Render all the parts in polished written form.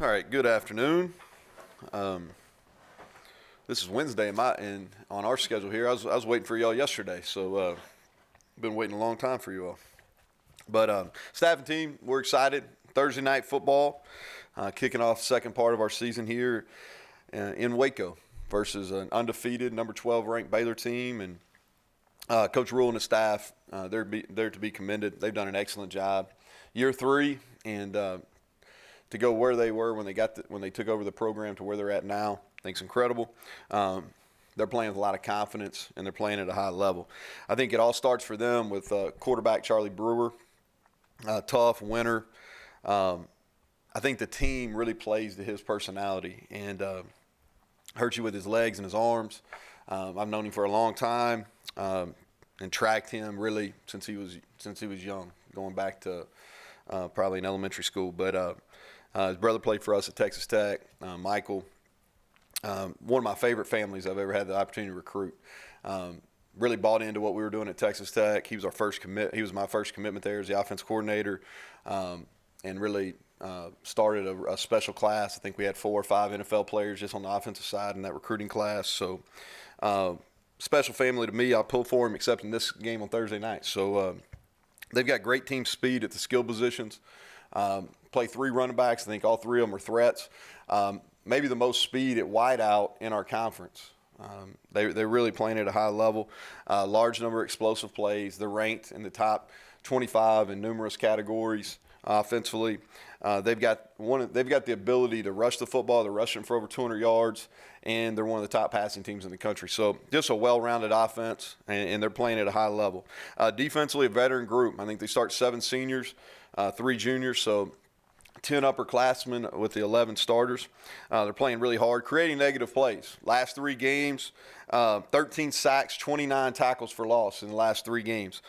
All right, good afternoon. This is Wednesday and on our schedule here. I was waiting for y'all yesterday, so been waiting a long time for you all. But staff and team, we're excited. Thursday night football, kicking off the second part of our season here in Waco versus an undefeated number 12 ranked Baylor team, and Coach Rule and the staff, they're to be commended. They've done an excellent job. Year three, and to go where they were when they took over the program to where they're at now, I think it's incredible. They're playing with a lot of confidence, and they're playing at a high level. I think it all starts for them with quarterback Charlie Brewer, tough, winner. I think the team really plays to his personality and hurts you with his legs and his arms. I've known him for a long time and tracked him really since he was young, going back to probably in elementary school. But his brother played for us at Texas Tech, Michael. One of my favorite families I've ever had the opportunity to recruit. Really bought into what we were doing at Texas Tech. He was our first commit. He was my first commitment there as the offense coordinator, and really started a special class. I think we had 4 or 5 NFL players just on the offensive side in that recruiting class. So special family to me. I pulled for him, except in this game on Thursday night. So they've got great team speed at the skill positions. Play 3 running backs. I think all 3 of them are threats. Maybe the most speed at wideout in our conference. They're really playing at a high level. Large number of explosive plays. They're ranked in the top 25 in numerous categories offensively. They've got the ability to rush the football. They're rushing for over 200 yards, and they're one of the top passing teams in the country. So just a well-rounded offense, and they're playing at a high level. Defensively, a veteran group. I think they start 7 seniors, 3 juniors, so 10 upperclassmen with the 11 starters. They're playing really hard, creating negative plays. Last 3 games, 13 sacks, 29 tackles for loss in the last 3 games.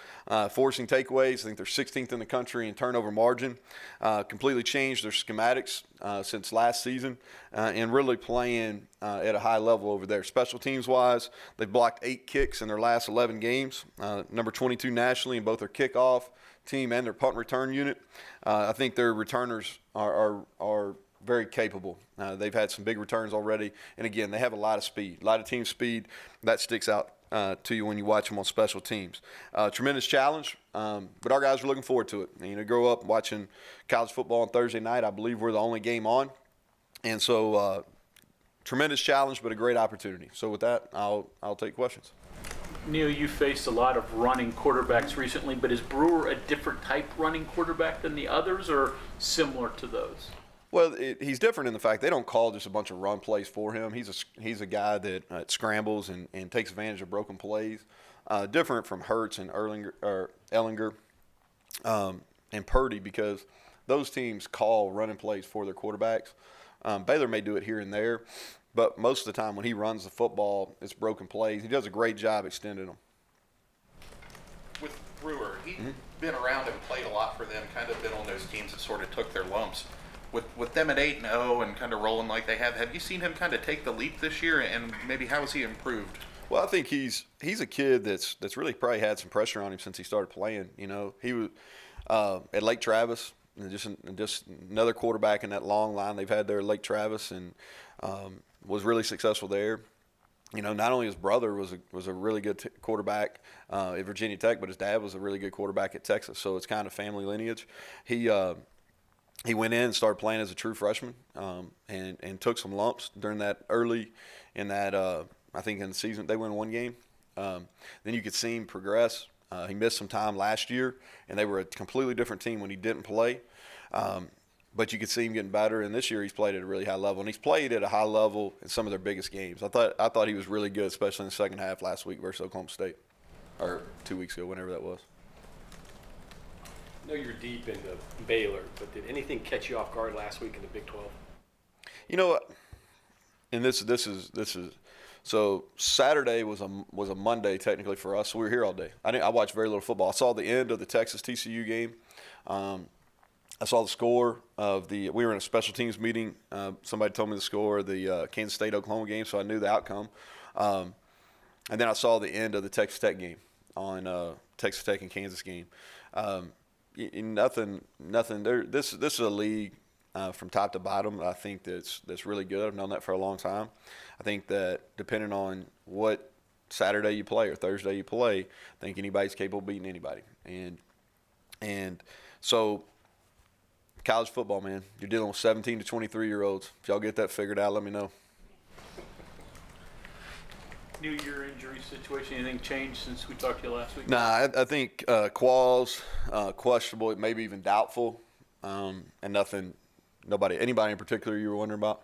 Forcing takeaways, I think they're 16th in the country in turnover margin. Completely changed their schematics since last season, and really playing at a high level over there. Special teams-wise, they've blocked 8 kicks in their last 11 games, number 22 nationally in both their kickoff team and their punt return unit. I think their returners are very capable. They've had some big returns already, and again, they have a lot of speed, a lot of team speed. That sticks out to you when you watch them on special teams. Tremendous challenge, but our guys are looking forward to it. Grow up watching college football on Thursday night. I believe we're the only game on, and so tremendous challenge, but a great opportunity. So with that, I'll take questions. Neal, you faced a lot of running quarterbacks recently, but is Brewer a different type running quarterback than the others, or similar to those? Well, he's different in the fact they don't call just a bunch of run plays for him. He's a guy that scrambles and takes advantage of broken plays. Different from Hurts and Ellinger and Purdy, because those teams call running plays for their quarterbacks. Baylor may do it here and there, but most of the time when he runs the football, it's broken plays. He does a great job extending them. With Brewer, he's been around and played a lot for them, kind of been on those teams that sort of took their lumps. With them at 8-0 and kind of rolling like they have you seen him kind of take the leap this year, and maybe how has he improved? Well, I think he's a kid that's really probably had some pressure on him since he started playing. He was at Lake Travis, and just another quarterback in that long line they've had there at Lake Travis, and was really successful there. Not only his brother was a really good quarterback at Virginia Tech, but his dad was a really good quarterback at Texas. So it's kind of family lineage. He went in and started playing as a true freshman, and took some lumps during that early in that I think in the season they won 1 game. Then you could see him progress. He missed some time last year, and they were a completely different team when he didn't play. But you could see him getting better, and this year he's played at a really high level, and he's played at a high level in some of their biggest games. I thought he was really good, especially in the second half last week versus Oklahoma State, or 2 weeks ago, whenever that was. I know you're deep into Baylor, but did anything catch you off guard last week in the Big 12? You know what? And this is so Saturday was a Monday technically for us. So we were here all day. I watched very little football. I saw the end of the Texas TCU game. I saw the score of we were in a special teams meeting. Somebody told me the score of the Kansas State-Oklahoma game, so I knew the outcome. And then I saw the end of the Texas Tech game on Texas Tech and Kansas game. Nothing. This is a league from top to bottom. I think that's really good. I've known that for a long time. I think that depending on what Saturday you play or Thursday you play, I think anybody's capable of beating anybody. And so college football, man, you're dealing with 17 to 23-year-olds. If y'all get that figured out, let me know. New year injury situation, anything changed since we talked to you last week? Nah, I think Qualls, questionable, maybe even doubtful, and anybody in particular you were wondering about?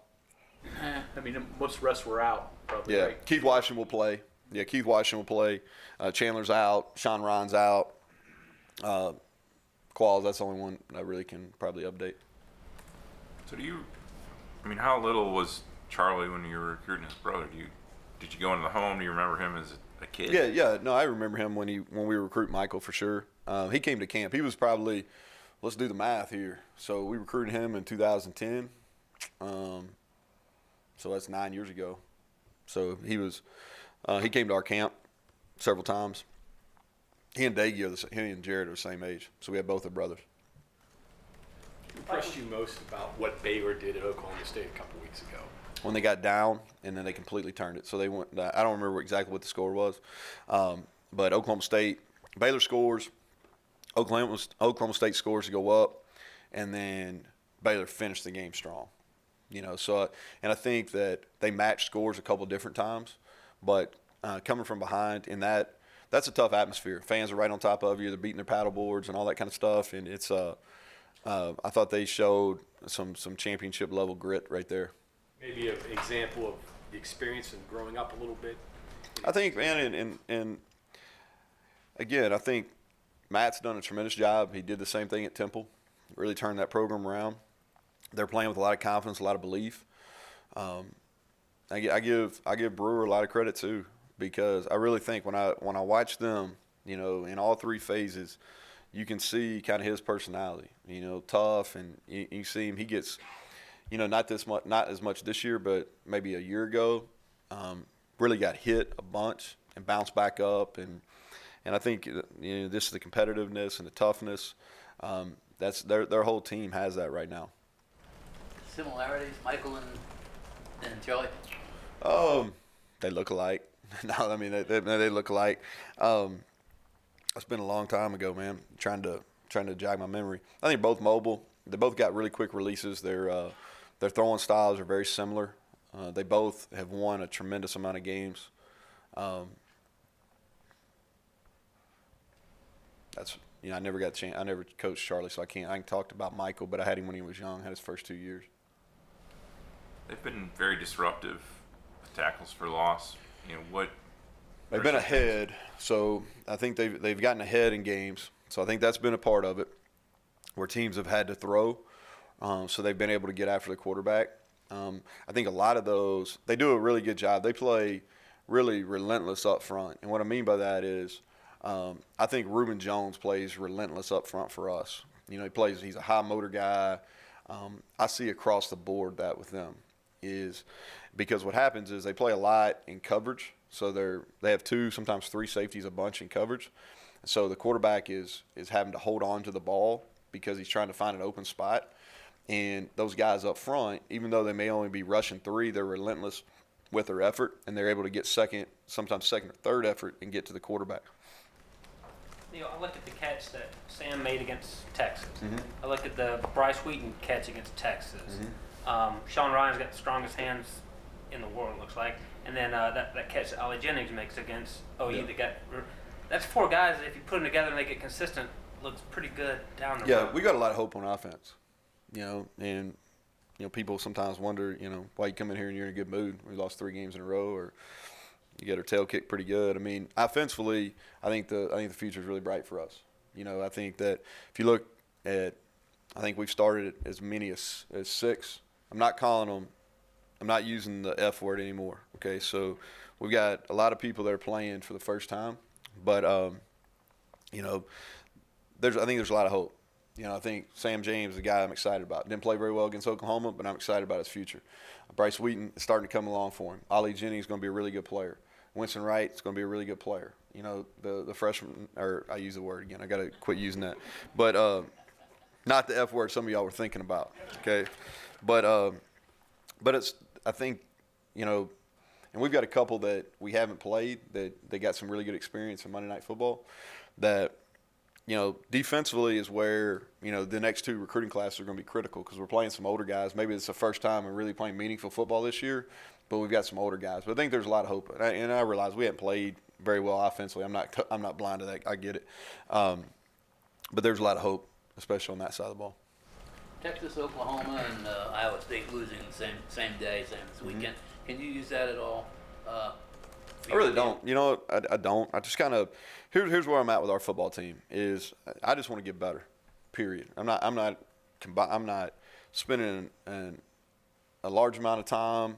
I mean, most of the rest were out, probably, Yeah, right? Keith Washington will play. Keith Washington will play. Chandler's out. Sean Ryan's out. Qualls, that's the only one I really can probably update. So how little was Charlie when you were recruiting his brother? Did you go into the home? Do you remember him as a kid? Yeah. No, I remember him when we recruited Michael for sure. He came to camp. He was probably, let's do the math here. So we recruited him in 2010. So that's 9 years ago. So he came to our camp several times. He and Jared are the same age. So we had both their brothers. What impressed you most about what Baylor did at Oklahoma State a couple weeks ago? When they got down, and then they completely turned it. So they went. I don't remember exactly what the score was, but Oklahoma State, Baylor scores, Oklahoma State scores to go up, and then Baylor finished the game strong. So and I think that they matched scores a couple different times, but coming from behind in that's a tough atmosphere. Fans are right on top of you. They're beating their paddle boards and all that kind of stuff, and it's I thought they showed some championship level grit right there. Maybe an example of the experience and growing up a little bit. I think, man, and again, I think Matt's done a tremendous job. He did the same thing at Temple, really turned that program around. They're playing with a lot of confidence, a lot of belief. I give Brewer a lot of credit too, because I really think when I watch them, in all three phases, you can see kind of his personality. Tough, and you see him. He gets. Not as much this year, but maybe a year ago, really got hit a bunch and bounced back up, and I think this is the competitiveness and the toughness. That's their whole team has that right now. Similarities, Michael and Charlie. They look alike. No, I mean they look alike. It's been a long time ago, man. Trying to jog my memory. I think both mobile. They both got really quick releases. Their throwing styles are very similar. They both have won a tremendous amount of games. I never got a chance. I never coached Charlie, so I can talk about Michael, but I had him when he was young. Had his first 2 years. They've been very disruptive with tackles for loss. They've been ahead, so I think they've gotten ahead in games. So I think that's been a part of it, where teams have had to throw. So they've been able to get after the quarterback. I think a lot of those, they do a really good job. They play really relentless up front. And what I mean by that is I think Reuben Jones plays relentless up front for us. He's a high motor guy. I see across the board that with them is because what happens is they play a lot in coverage. So they have 2, sometimes 3 safeties a bunch in coverage. So the quarterback is having to hold on to the ball because he's trying to find an open spot. And those guys up front, even though they may only be rushing 3, they're relentless with their effort, and they're able to get sometimes second or third effort and get to the quarterback. Neal, I look at the catch that Sam made against Texas. Mm-hmm. I look at the Bryce Wheaton catch against Texas. Mm-hmm. Sean Ryan's got the strongest hands in the world, it looks like. And then that catch that Ollie Jennings makes against OU, that's 4 guys that if you put them together and they get consistent, looks pretty good down the road. Yeah, we got a lot of hope on offense. And people sometimes wonder, why you come in here and you're in a good mood. We lost 3 games in a row, or you get our tail kicked pretty good. I mean, offensively, I think the future is really bright for us. I think that if you look at, I think we've started as many as 6. I'm not using the F word anymore. Okay, so we've got a lot of people that are playing for the first time, but I think there's a lot of hope. I think Sam James is the guy I'm excited about. Didn't play very well against Oklahoma, but I'm excited about his future. Bryce Wheaton is starting to come along for him. Ollie Jennings is going to be a really good player. Winston Wright is going to be a really good player. The freshman, or I use the word again. I got to quit using that. But Not the F word some of y'all were thinking about, okay? But it's, I think, and we've got a couple that we haven't played that they got some really good experience in Monday Night Football that, defensively is where, the next two recruiting classes are going to be critical because we're playing some older guys. Maybe it's the first time we're really playing meaningful football this year, but we've got some older guys. But I think there's a lot of hope. And I realize we haven't played very well offensively. I'm not blind to that. I get it. But there's a lot of hope, especially on that side of the ball. Texas, Oklahoma, and Iowa State losing the same day, same this weekend. Can you use that at all? I really don't. I don't. I just kind of here's where I'm at with our football team is I just want to get better. Period. I'm not spending a large amount of time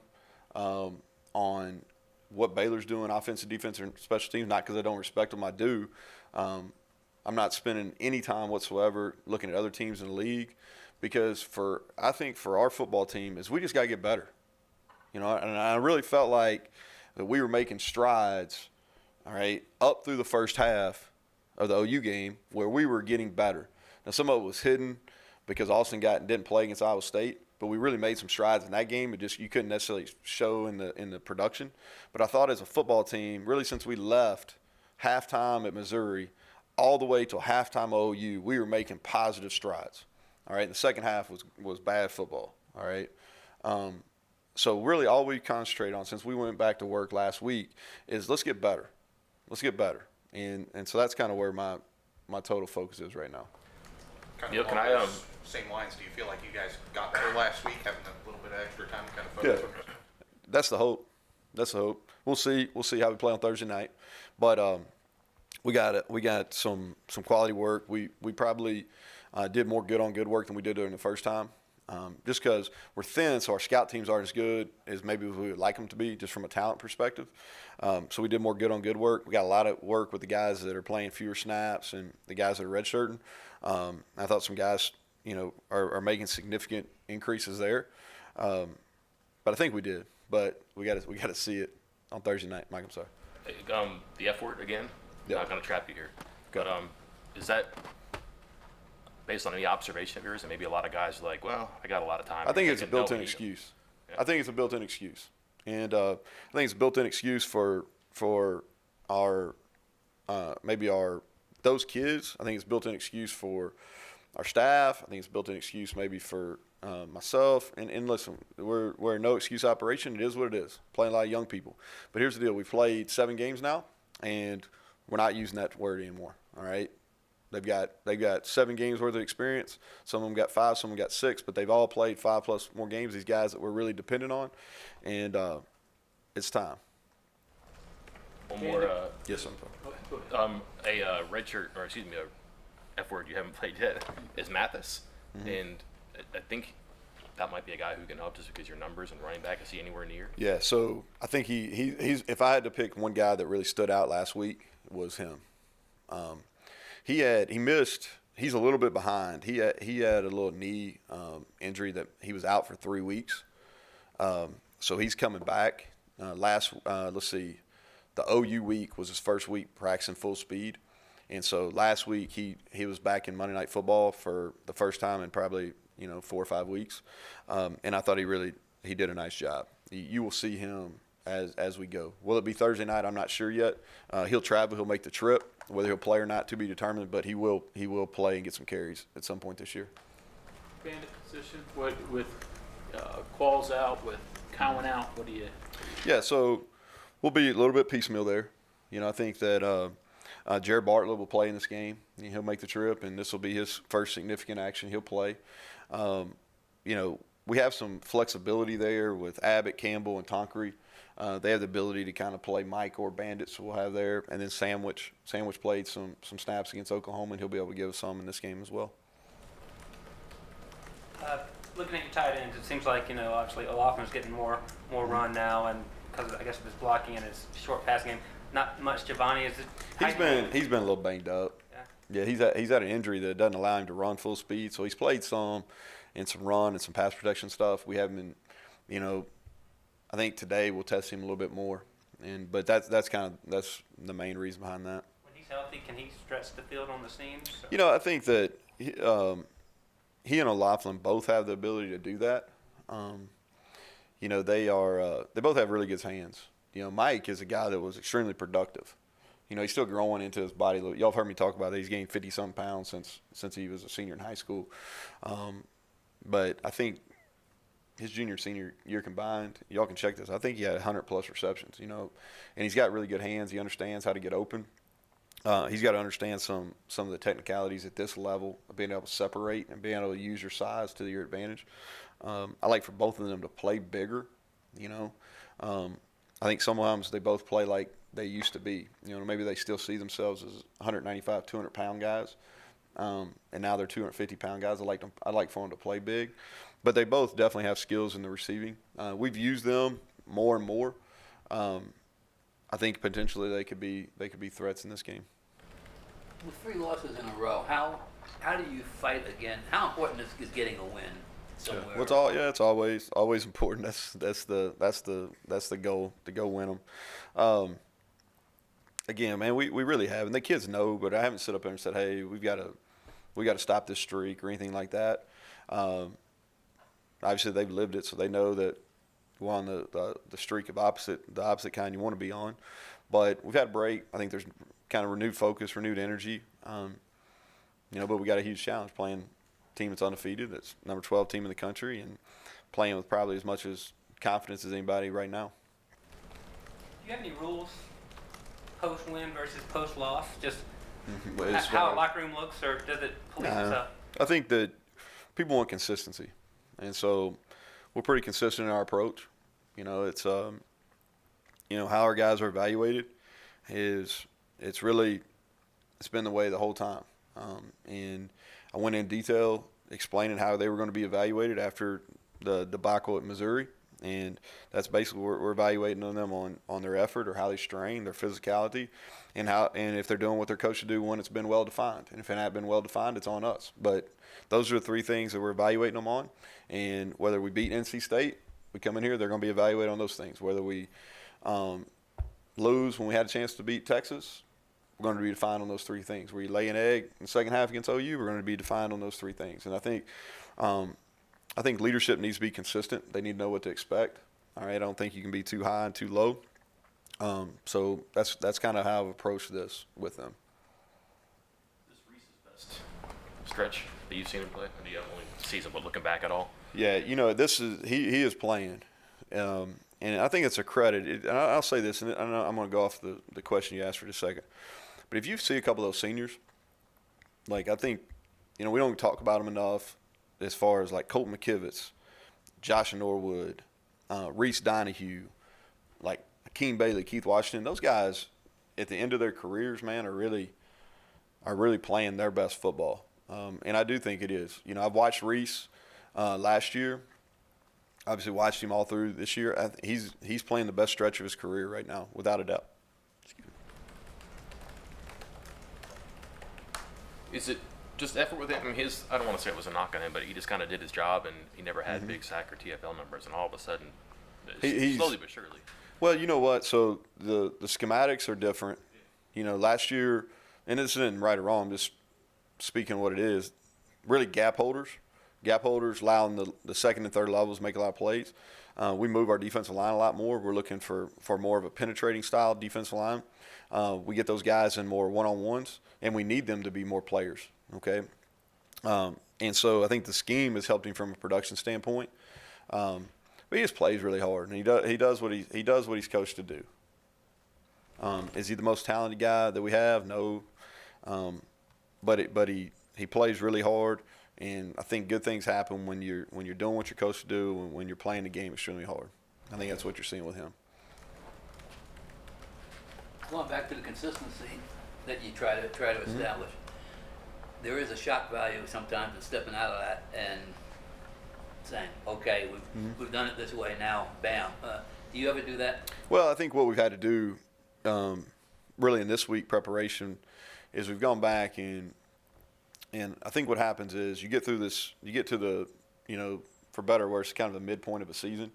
on what Baylor's doing, offensive, defense, and special teams. Not because I don't respect them. I do. I'm not spending any time whatsoever looking at other teams in the league because I think for our football team is we just got to get better. And I really felt like that we were making strides, all right, up through the first half of the OU game where we were getting better. Now, some of it was hidden because Austin didn't play against Iowa State, but we really made some strides in that game. It just you couldn't necessarily show in the production. But I thought as a football team, really since we left halftime at Missouri all the way till halftime at OU, we were making positive strides. All right, and the second half was bad football. All right. So really all we concentrate on since we went back to work last week is let's get better. Let's get better. And so that's kind of where my total focus is right now. Kind Neal, of can along I, those same lines, do you feel like you guys got better last week, having a little bit of extra time to kind of focus on this? That's the hope. That's the hope. We'll see how we play on Thursday night. But we got some quality work. We probably did more good on good work than we did during the first time. Just because we're thin, so our scout teams aren't as good as maybe we would like them to be, just from a talent perspective. So we did more good on good work. We got a lot of work with the guys that are playing fewer snaps and the guys that are redshirting. I thought some guys, are making significant increases there. But I think we did. But we got to see it on Thursday night. Mike, I'm sorry. The F word again. Yeah. Not gonna trap you here, Go. but is that based on any observation of yours? And maybe a lot of guys are like, well, I got a lot of time. I think it's a can know built-in me. excuse. Yeah. I think it's a built-in excuse, and I think it's a built-in excuse for our maybe those kids. I think it's a built-in excuse for our staff. I think it's a built-in excuse maybe for myself. And listen, we're a no excuse operation. It is what it is. Playing a lot of young people, but here's the deal: we've played 7 games now, and we're not using that word anymore. All right. They've got 7 games worth of experience. Some of them got 5, some of them got 6, but they've all played 5+ more games. These guys that we're really dependent on, and it's time. One more. Yes, I'm sorry. A red shirt, or excuse me, a F word you haven't played yet is Mathis, and I think that might be a guy who can help just because your numbers and running back is he anywhere near? Yeah, so I think he's if I had to pick one guy that really stood out last week was him. He missed. He's a little bit behind. He had a little knee injury that he was out for 3 weeks. So he's coming back. Let's see, the OU week was his first week practicing full speed, and so last week he was back in Monday Night Football for the first time in probably 4 or 5 weeks, and I thought he did a nice job. You will see him as we go. Will it be Thursday night? I'm not sure yet. He'll travel. He'll make the trip. Whether he'll play or not to be determined, but he will play and get some carries at some point this year. Bandit position, with Qualls out, with Cowan out, what do you? Yeah, so we'll be a little bit piecemeal there. I think that Jared Bartlett will play in this game. He'll make the trip, and this will be his first significant action. He'll play. We have some flexibility there with Abbott, Campbell, and Tonkery. They have the ability to kind of play Mike or Bandit, so we'll have there. And then Sandwich played some snaps against Oklahoma, and he'll be able to give us some in this game as well. Looking at your tight ends, it seems like obviously Olafman's getting more run now, and because I guess of his blocking and his short passing game, not much Giovanni. He's been a little banged up. Yeah, he's had an injury that doesn't allow him to run full speed, so he's played some and some run and some pass protection stuff. We haven't been, I think today we'll test him a little bit more, but that's the main reason behind that. When he's healthy, can he stretch the field on the seams? I think that he and O'Laughlin both have the ability to do that. You know, they both have really good hands. You know, Mike is a guy that was extremely productive. You know, he's still growing into his body. Y'all have heard me talk about it. He's gained 50-some pounds since he was a senior in high school. But I think his junior senior year combined, y'all can check this. I think he had 100+ receptions. You know, and he's got really good hands. He understands how to get open. He's got to understand some of the technicalities at this level of being able to separate and being able to use your size to your advantage. I like for both of them to play bigger. You know, I think sometimes they both play like they used to be. You know, maybe they still see themselves as 195, 200-pound guys, and now they're 250-pound guys. I like for them to play big, but they both definitely have skills in the receiving. We've used them more and more. I think potentially they could be threats in this game. With 3 losses in a row, how do you fight again? How important is getting a win somewhere? It's always important. That's the goal, to go win them. Again, man, we really have, and the kids know, but I haven't stood up there and said, hey, we got to stop this streak or anything like that. Obviously they've lived it, so they know that we're on the streak of the opposite kind you want to be on. But we've had a break. I think there's kind of renewed focus, renewed energy. You know, but we got a huge challenge playing a team that's undefeated, that's number 12 team in the country, and playing with probably as much as confidence as anybody right now. Do you have any rules, post-win versus post-loss? Just As how far- a locker room looks, or does it police itself? I think that people want consistency, and so we're pretty consistent in our approach. You know, it's you know, how our guys are evaluated it's been the way the whole time. And I went in detail explaining how they were going to be evaluated after the debacle at Missouri, and that's basically we're evaluating them on their effort or how they strain, their physicality, and if they're doing what they're coached to do when it's been well defined. And if it hasn't been well defined, it's on us. But those are the 3 things that we're evaluating them on. And whether we beat NC State, we come in here, they're going to be evaluated on those things. Whether we lose when we had a chance to beat Texas, we're going to be defined on those 3 things. Where you lay an egg in the second half against OU, we're going to be defined on those 3 things. And I think leadership needs to be consistent. They need to know what to expect. All right, I don't think you can be too high and too low. So that's kind of how I've approached this with them. This Reese's best stretch that you've seen him play? Do you have only season, but looking back at all? Yeah, you know, he is playing, and I think it's a credit. And I'll say this, and I'm going to go off the question you asked for just a second. But if you see a couple of those seniors, like I think, you know, we don't talk about them enough as far as like Colton McKivitz, Josh Norwood, Reese Donahue, like Akeem Bailey, Keith Washington. Those guys at the end of their careers, man, are really playing their best football. And I do think it is. You know, I've watched Reese last year. Obviously watched him all through this year. He's playing the best stretch of his career right now, without a doubt. Is it just effort with him? I mean, I don't want to say it was a knock on him, but he just kind of did his job, and he never had big sack or TFL numbers, and all of a sudden, slowly but surely. Well, you know what? So the schematics are different. You know, last year, and this isn't right or wrong, I'm just speaking what it is, really gap holders allowing the second and third levels make a lot of plays. We move our defensive line a lot more. We're looking for more of a penetrating style defensive line. We get those guys in more one-on-ones, and we need them to be more players, okay? And so I think the scheme has helped him from a production standpoint. But he just plays really hard, and he does what he's coached to do. Is he the most talented guy that we have? No. But he plays really hard, and I think good things happen when you're doing what you're coached to do and when you're playing the game extremely hard. I think that's what you're seeing with him. Going back to the consistency that you try to establish, there is a shock value sometimes in stepping out of that and saying, okay, we've done it this way now, bam. Do you ever do that? Well, I think what we've had to do really in this week preparation is we've gone back and I think what happens is you get to the, you know, for better or worse, kind of the midpoint of a season.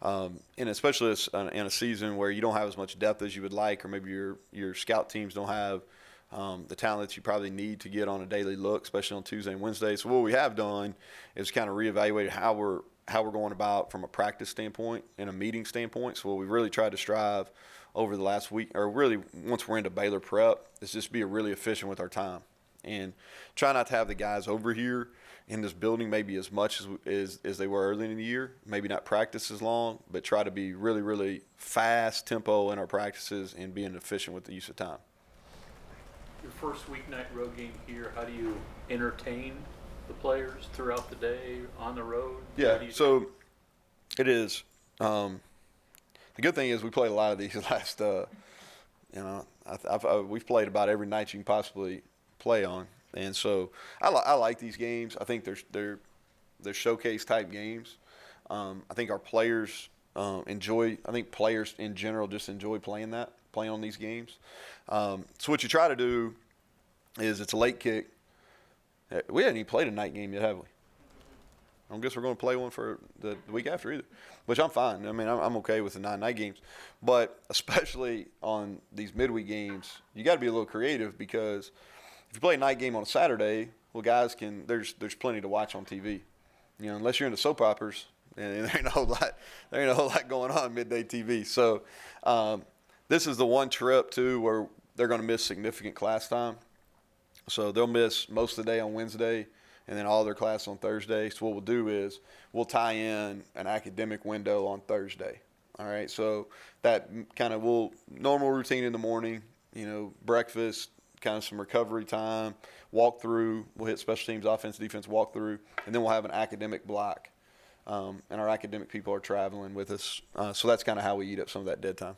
And especially in a season where you don't have as much depth as you would like, or maybe your scout teams don't have the talent that you probably need to get on a daily look, especially on Tuesday and Wednesday. So what we have done is kind of reevaluated how we're going about from a practice standpoint and a meeting standpoint. So what we've really tried to strive over the last week, or really once we're into Baylor prep, is just be really efficient with our time and try not to have the guys over here in this building maybe as much as they were early in the year, maybe not practice as long, but try to be really, really fast tempo in our practices and being efficient with the use of time. Your first weeknight road game here, how do you entertain the players throughout the day on the road? Yeah, How do you- so it is. The good thing is we played a lot of these last, we've played about every night you can possibly play on. And so I like these games. I think they're showcase type games. I think our players enjoy. I think players in general just enjoy playing on these games. So what you try to do is it's a late kick. We haven't even played a night game yet, have we? I don't guess we're going to play one for the week after either, which I'm fine. I mean, I'm okay with the 9 night games. But especially on these midweek games, you got to be a little creative because if you play a night game on a Saturday, well, guys there's plenty to watch on TV. Unless you're into soap operas, and there ain't a whole lot going on midday TV. So this is the one trip too where they're going to miss significant class time. So they'll miss most of the day on Wednesday and then all their class on Thursday. So what we'll do is we'll tie in an academic window on Thursday. All right. So that kind of normal routine in the morning, breakfast, kind of some recovery time, walk through. We'll hit special teams, offense, defense, walk through, and then we'll have an academic block. And our academic people are traveling with us. So that's kind of how we eat up some of that dead time.